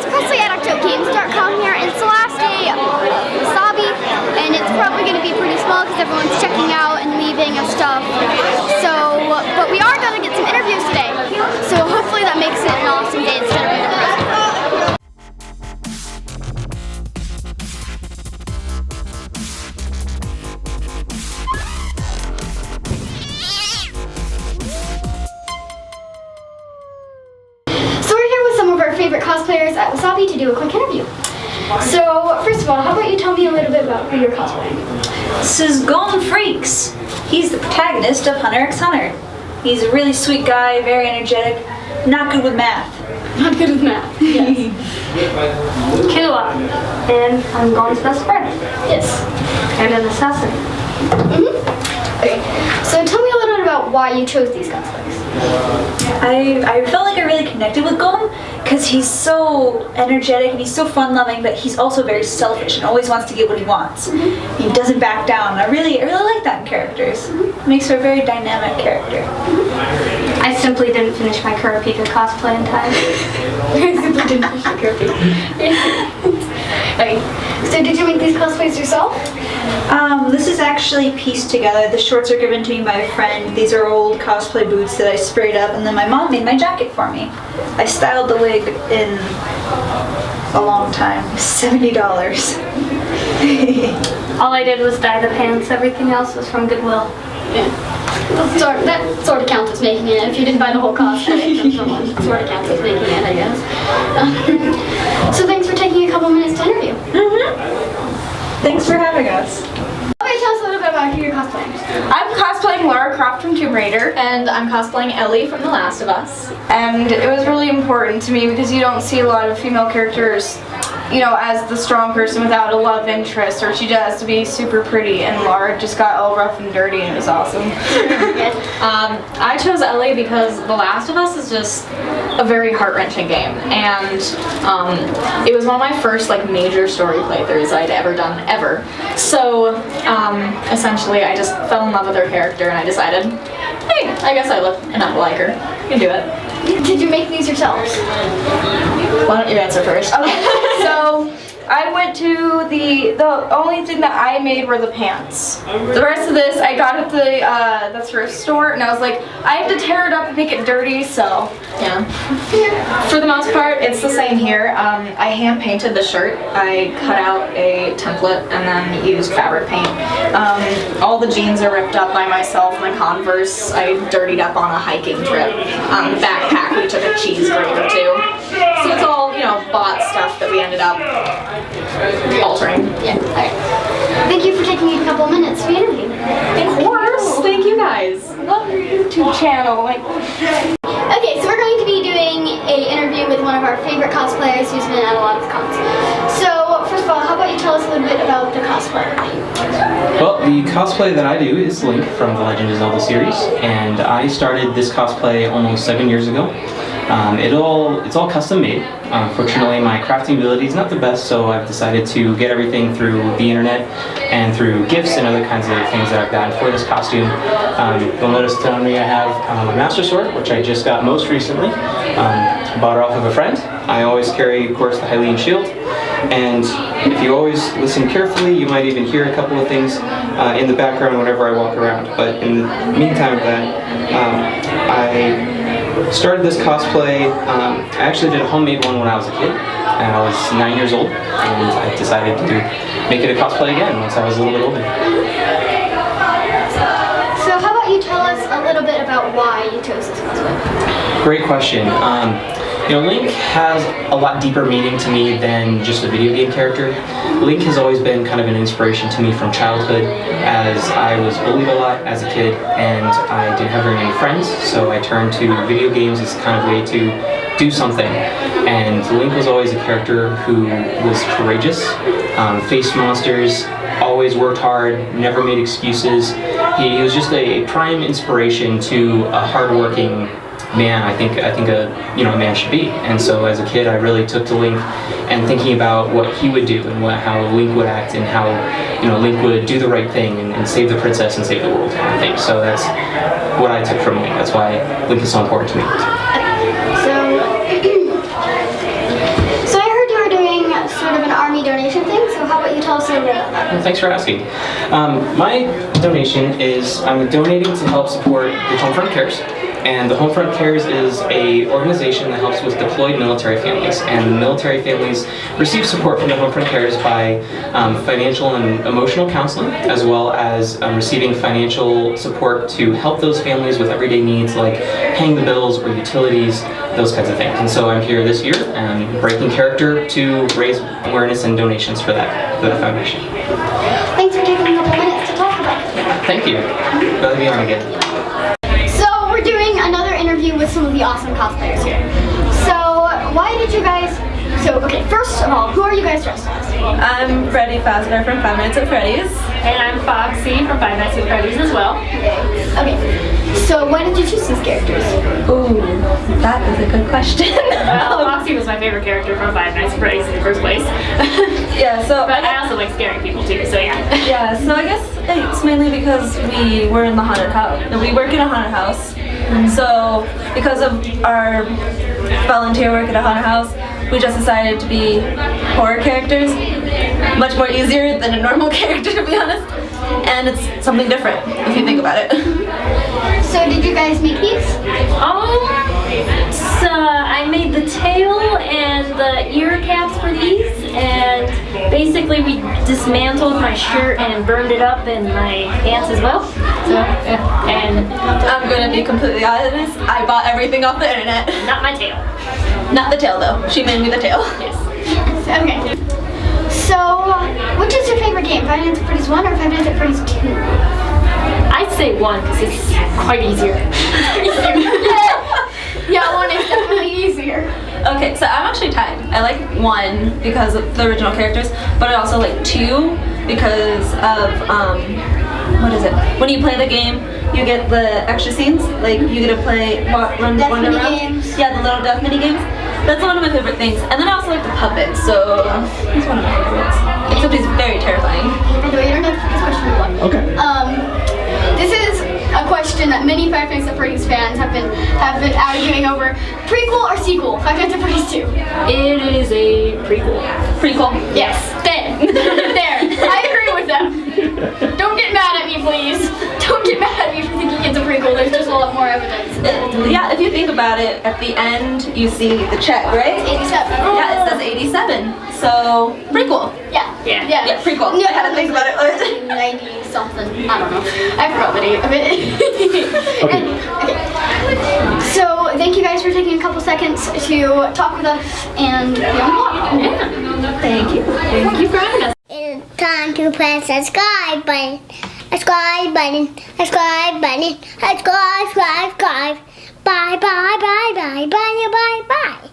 it's Presley at Octogames.com here, and it's the last day of Wasabi, and it's probably going to be pretty small because everyone's checking out and leaving and stuff. So, but we are going to get some interviews today, so hopefully that makes it an awesome day instead of a Presley. Favorite cosplayers at Wasabi to do a quick interview. So, first of all, how about you tell me a little bit about who you're cosplaying? This is Golden Freaks. He's the protagonist of Hunter x Hunter. He's a really sweet guy, very energetic, not good with math. Not good with math, yes. Killa, and I'm Golden's best friend. Yes. And an assassin. Okay, so tell me a little bit about why you chose these cosplays. I felt like I really connected with Golden because he's so energetic and he's so fun-loving, but he's also very selfish and always wants to get what he wants. He doesn't back down. I really like that in characters. It makes for a very dynamic character. I simply didn't finish my Kurapika cosplay in time. I simply didn't finish my Kurapika. Okay, so did you make these cosplays yourself? This is actually pieced together. The shorts are given to me by a friend. These are old cosplay boots that I sprayed up, and then my mom made my jacket for me. I styled the wig in a long time. $70. All I did was dye the pants. Everything else was from Goodwill. Yeah. That sort of counts as making it. If you didn't buy the whole cosplay from someone, it sort of counts as making it, I guess. So thanks for taking a couple minutes to interview. Thanks for having us. Okay, tell us a little bit about who you're cosplaying. I'm cosplaying Lara Croft from Tomb Raider. And I'm cosplaying Ellie from The Last of Us. And it was really important to me because you don't see a lot of female characters, you know, as the strong person without a love interest, or she just has to be super pretty, and Lara just got all rough and dirty and it was awesome. I chose Ellie because The Last of Us is just a very heart-wrenching game, and it was one of my first major story playthroughs I'd ever done, ever. So essentially I just fell in love with her character and I decided, hey, I guess I look enough like her. I can do it. Did you make these yourselves? Why don't you answer first? Okay, so I went to the only thing that I made were the pants. The rest of this I got at the thrift store, and I was like, I have to tear it up and make it dirty, so yeah. For the most part, it's the same here. I hand painted the shirt. I cut out a template and then used fabric paint. All the jeans are ripped up by myself. My Converse I dirtied up on a hiking trip. The backpack we took a cheese grate or two. So it's all, bought stuff that we ended up altering. Yeah. Alright. Thank you for taking a couple minutes for the interview. Of course. Thank you guys. love your YouTube channel. Okay, so we're going to be doing an interview with one of our favorite cosplayers who's been at a lot of cons. So, first of all, how about you tell us a little bit about the cosplay? Well, the cosplay that I do is Link from the Legend of Zelda series, and I started this cosplay almost 7 years ago. It's all custom made. Fortunately, my crafting ability is not the best, so I've decided to get everything through the internet and through gifts and other kinds of things that I've gotten for this costume. You'll notice on me I have a Master Sword, which I just got most recently. Bought her off of a friend. I always carry, of course, the Hylian shield. And if you always listen carefully, you might even hear a couple of things in the background whenever I walk around. But in the meantime of that, I started this cosplay. I actually did a homemade one when I was a kid, and I was 9 years old, and I decided to make it a cosplay again once I was a little bit older. So how about you tell us a little bit about why you chose this cosplay? Great question. Link has a lot deeper meaning to me than just a video game character. Link has always been kind of an inspiration to me from childhood, as I was bullied a lot as a kid and I didn't have very many friends, so I turned to video games as kind of a way to do something. And Link was always a character who was courageous, faced monsters, always worked hard, never made excuses. He was just a prime inspiration to a hardworking man. I think a man should be. And so as a kid, I really took to Link and thinking about what he would do and how Link would act and how Link would do the right thing and save the princess and save the world kind of thing. So that's what I took from Link. That's why Link is so important to me. So I Yeah, thanks for asking. My donation is I'm donating to help support the Homefront Cares. And the Homefront Cares is a organization that helps with deployed military families. And military families receive support from the Homefront Cares by financial and emotional counseling, as well as receiving financial support to help those families with everyday needs like paying the bills or utilities, those kinds of things. And so I'm here this year, breaking character to raise awareness and donations for that foundation. Thanks for taking a couple minutes to talk about it. Thank you. Glad to be on again. So we're doing another interview with some of the awesome cosplayers here. So why did you guys, okay, first of all, who are you guys dressed as? I'm Freddy Fazbear from Five Nights at Freddy's. And I'm Foxy from Five Nights at Freddy's as well. Okay, so why did you choose these characters? Ooh, that is a good question. Well, Foxy was my favorite character from Five Nights at Freddy's in the first place. Yeah, so But I also like scaring people too, so yeah. yeah, so I guess it's mainly because we were in the haunted house. We work in a haunted house. So because of our volunteer work at a haunted house, we just decided to be horror characters. Much more easier than a normal character, to be honest. And it's something different, if you think about it. So did you guys make these? I made the tail and the ear caps for these, and basically we dismantled my shirt and burned it up and my pants as well. So, and I'm gonna be completely honest, I bought everything off the internet. not my tail. Not the tail though, she made me the tail. Yes. Okay. So, which is your favorite game? Five Nights at Freddy's 1 or Five Nights at Freddy's 2? I'd say 1 because it's quite easier. Yeah, 1 is definitely easier. Okay, so I'm actually tied. I like 1 because of the original characters, but I also like 2 because of, what is it? When you play the game, you get the extra scenes. Like, you get to play, run Death around. mini-games. Yeah, the little death mini games. That's one of my favorite things. And then I also like the puppet, so he's one of my favorites. Except he's very terrifying. By the way, you don't have to this question one. Okay. This is a question that many Five Nights at Freddy's fans have been arguing over. Prequel or sequel? Five Nights at Freddy's 2. It is a prequel. Prequel. Yes. There. I agree with them. Don't get mad at me, please. Don't get mad at me for thinking it's a prequel. There's just a lot more evidence. Yeah, if you think about it, at the end you see the check, right? 87. Yeah, it says 87. So, prequel. Yeah. Yeah. Yeah, prequel. Yeah, I had to think about it. 90 something. I don't know. I forgot the date of it. Okay. So thank you guys for taking a couple seconds to talk with us and be on vlog. Yeah. Thank you. Thank you for having us. It's time to press the subscribe button. Subscribe button. Subscribe button. Subscribe. Bye bye bye bye bye bye bye bye.